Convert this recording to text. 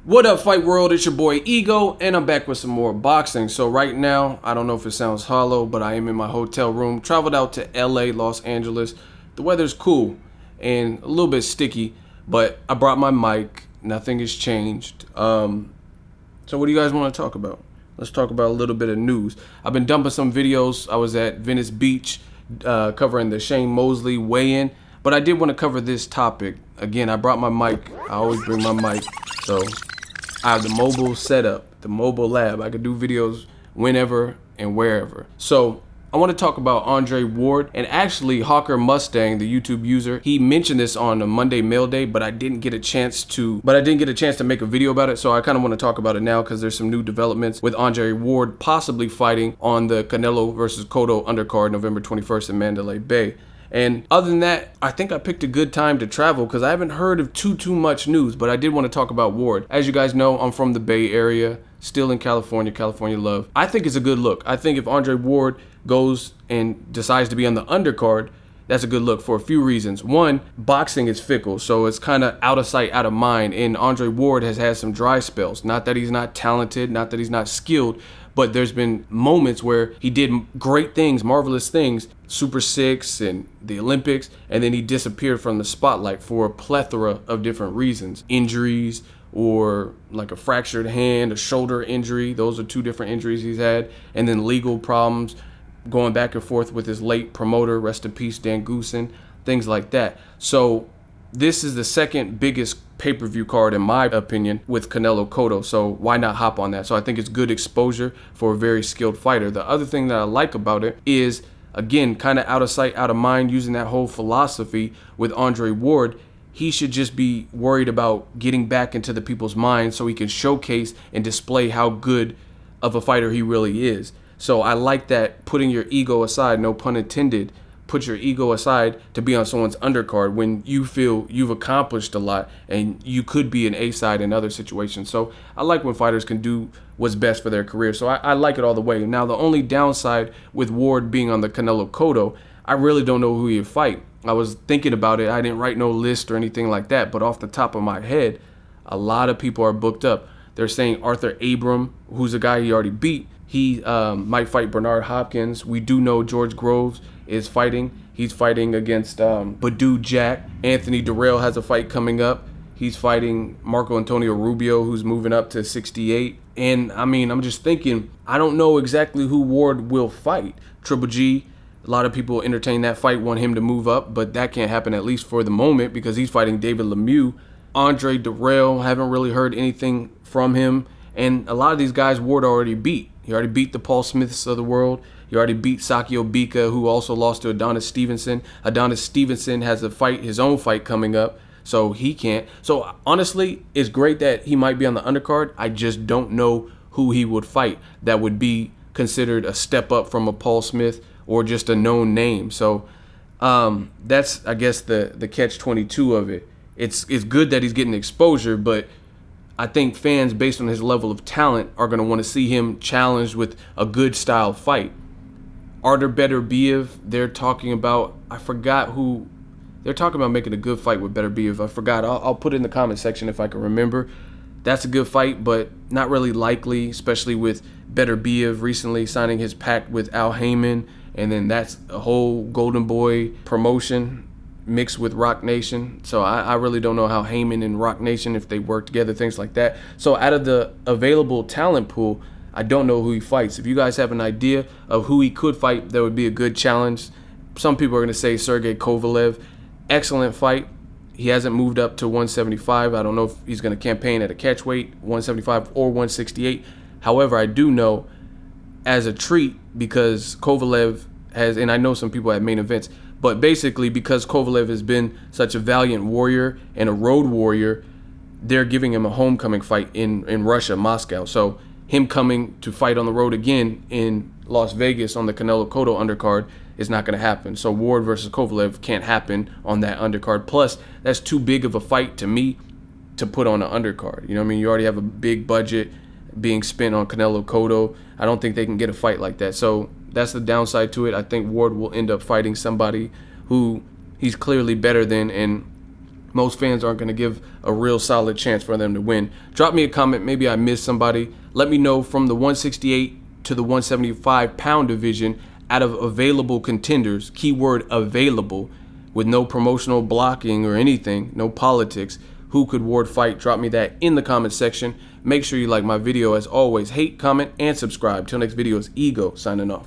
What up, Fight World? It's your boy Ego, and I'm back with some more boxing. So right now, I don't know if it sounds hollow, but I am in my hotel room. Traveled out to LA, Los Angeles. The weather's cool and a little bit sticky, but I brought my mic. Nothing has changed. So what do you guys want to talk about? Let's talk about a little bit of news. I've been dumping some videos. I was at Venice Beach covering the Shane Mosley weigh-in, but I did want to cover this topic. Again, I brought my mic. I always bring my mic. So I have the mobile setup, the mobile lab. I could do videos whenever and wherever. So I want to talk about Andre Ward, and actually Hawker Mustang, the YouTube user, he mentioned this on a Monday Mail Day, but I didn't get a chance to make a video about it. So I kind of want to talk about it now because there's some new developments with Andre Ward possibly fighting on the Canelo versus Cotto undercard November 21st in Mandalay Bay. And other than that, I think I picked a good time to travel because I haven't heard of too much news, but I did want to talk about Ward. As you guys know, I'm from the Bay Area, still in California, California love. I think it's a good look. I think if Andre Ward goes and decides to be on the undercard, that's a good look for a few reasons. One, boxing is fickle, so it's kind of out of sight, out of mind. And Andre Ward has had some dry spells. Not that he's not talented, not that he's not skilled, but there's been moments where he did great things, marvelous things, Super Six and the Olympics, and then he disappeared from the spotlight for a plethora of different reasons. Injuries, or like a fractured hand, a shoulder injury. Those are two different injuries he's had. And then legal problems, going back and forth with his late promoter, rest in peace, Dan Goosen, things like that. So this is the second biggest pay-per-view card, in my opinion, with Canelo Cotto. So why not hop on that? So I think it's good exposure for a very skilled fighter. The other thing that I like about it is, again, kind of out of sight, out of mind, using that whole philosophy with Andre Ward. He should just be worried about getting back into the people's minds so he can showcase and display how good of a fighter he really is. So I like that, putting your ego aside, no pun intended, put your ego aside to be on someone's undercard when you feel you've accomplished a lot and you could be an A-side in other situations. So I like when fighters can do what's best for their career. So I like it all the way. Now, the only downside with Ward being on the Canelo Cotto, I really don't know who he'd fight. I was thinking about it. I didn't write no list or anything like that, but off the top of my head, a lot of people are booked up. They're saying Arthur Abram, who's a guy he already beat, he might fight Bernard Hopkins. We do know George Groves is fighting. He's fighting against Badou Jack. Anthony Durrell has a fight coming up. He's fighting Marco Antonio Rubio, who's moving up to 68. And I mean, I'm just thinking, I don't know exactly who Ward will fight. Triple G, a lot of people entertain that fight, want him to move up, but that can't happen, at least for the moment, because he's fighting David Lemieux. Andre Durrell, haven't really heard anything from him. And a lot of these guys Ward already beat. He already beat the Paul Smiths of the world. He already beat Sakio Bika, who also lost to Adonis Stevenson. Adonis Stevenson has a fight, his own fight coming up, so he can't. So honestly, it's great that he might be on the undercard. I just don't know who he would fight that would be considered a step up from a Paul Smith or just a known name. So that's, I guess, the catch-22 of it. It's good that he's getting exposure, but I think fans, based on his level of talent, are going to want to see him challenged with a good style fight. Artur Beterbiev, they're talking about, I forgot who, they're talking about making a good fight with Beterbiev. I forgot. I'll put it in the comment section if I can remember. That's a good fight, but not really likely, especially with Beterbiev recently signing his pact with Al Heyman, and then that's a whole Golden Boy promotion mixed with Rock Nation. So I really don't know how Heyman and Rock Nation, if they work together, things like that. So out of the available talent pool, I don't know who he fights. If you guys have an idea of who he could fight, that would be a good challenge. Some people are going to say Sergey Kovalev. Excellent fight. He hasn't moved up to 175. I don't know if he's going to campaign at a catchweight, 175 or 168. However, I do know, as a treat, because Kovalev has, and I know some people at main events, but basically because Kovalev has been such a valiant warrior and a road warrior, they're giving him a homecoming fight in Russia, Moscow. So him coming to fight on the road again in Las Vegas on the Canelo Cotto undercard is not going to happen. So Ward versus Kovalev can't happen on that undercard. Plus, that's too big of a fight to me to put on an undercard. You know what I mean? You already have a big budget being spent on Canelo Cotto. I don't think they can get a fight like that. So that's the downside to it. I think Ward will end up fighting somebody who he's clearly better than, and Most fans aren't going to give a real solid chance for them to win. Drop me a comment. Maybe I missed somebody. Let me know from the 168 to the 175 pound division, out of available contenders, keyword available, with no promotional blocking or anything, no politics, who could Ward fight? Drop me that in the comment section. Make sure you like my video. As always, hate, comment, and subscribe. Till next video, is Ego signing off.